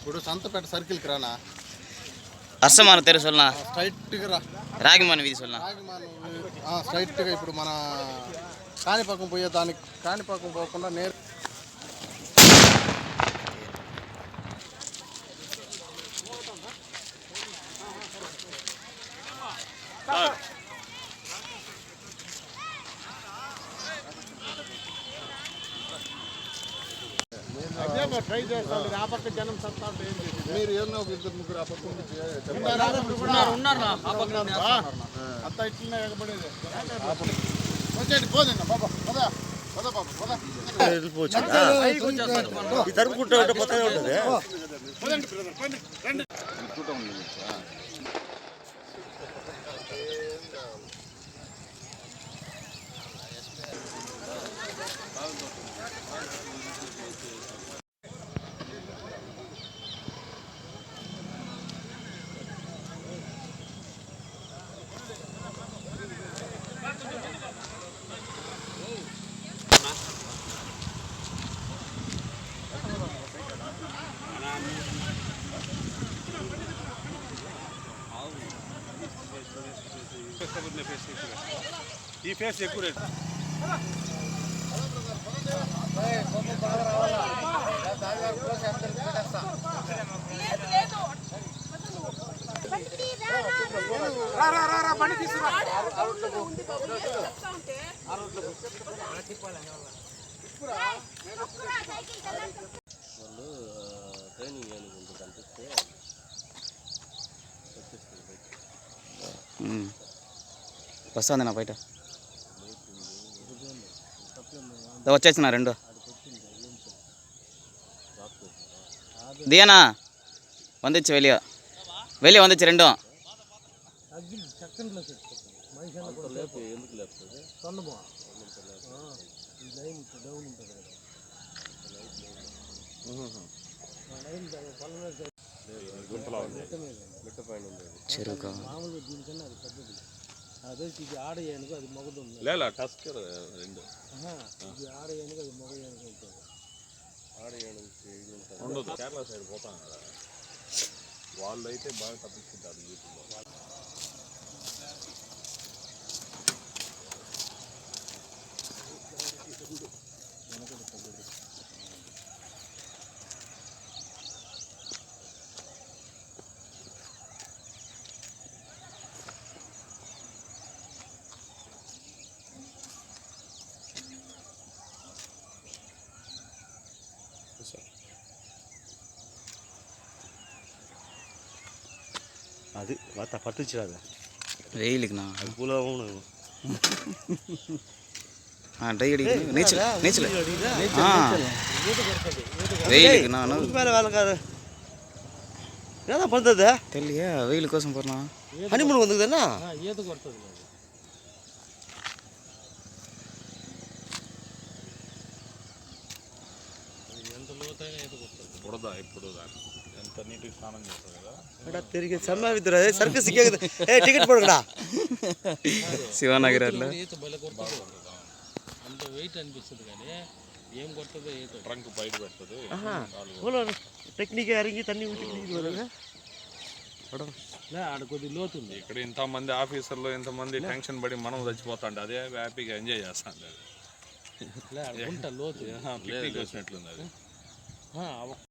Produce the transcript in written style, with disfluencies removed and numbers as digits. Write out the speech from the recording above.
ఇప్పుడు సంతపేట సర్కిల్కి రానా అర్సమాన తెరు సొల్నా స్ట్రైట్గా రా రాగిమాన వీధి సొల్నా స్ట్రైట్గా ఇప్పుడు మన కాణిపాకం పోయే దానికి కాణిపాకం పోకుండా నేరు ట్రై చేస్తాను ఆ పక్క జనం సత్తా మీరు ఏమో ఒక ఇద్దరు ముగ్గురు ఆ పక్క అంతా ఇట్లనే ఎగబడేది వచ్చేది పోదండి బాబా పదా పదా బాబా పదా తరుపుకుంటూ పోతానే ఉంటుంది ఈ ఫేస్ ఎక్కువ రేట్ ట్రైనింగ్ కనిపిస్తే వస్తుంది నా బయట వచ్చేసిన రెండు దియనా వందించి వెళ్ళి వందించి రెండు చెరుకు అదే ఇది ఆడ ఏనుగు అది మగదు లేదా టస్కర్ రెండు ఇది ఆడ ఏనుగు అది మగ ఏనుగు ఉంటుంది ఆడ ఏనుగు ఉండదు కేరళ సైడ్ పోతాం కదా వాళ్ళు అయితే బాగా తప్పించుకుంటారు యూట్యూబ్లో అది పట్టించరాదు వెయిలికి నా పూల వెయిలికి నా వాళ్ళ కాదు ఏదా పడుతుందా తెలియ వెయిల్ కోసం పోనా హనీమూన్ వందుకుదన్నా ఈత కొడుతుంది ఎంత లోతైనా ఈత కొడుతుంది బుడదా ఇప్పుడు ఎంత నీటికి స్నానం చేస్తుంది కదా తిరిగి సమ్మావిద్దురా సర్కస్ సిక్కేది టికెట్ పడకడా శివనగర్లో ఈత బల కొడుతుంది అంత వెయిట్ అనిపిస్తుంది కానీ ఏం కొడుతుందో ఈత ట్రంక్ బయట పెడుతుంది టెక్నిక్ అరిగి తన్ని ఆడ కొద్ది లోతుంది ఇక్కడ ఇంతమంది ఆఫీసర్లు ఇంతమంది టెన్షన్ పడి మనం చచ్చిపోతాండి అదే హ్యాపీగా ఎంజాయ్ చేస్తాండి అది లోతు పిక్నిక్ వచ్చినట్లుంది అది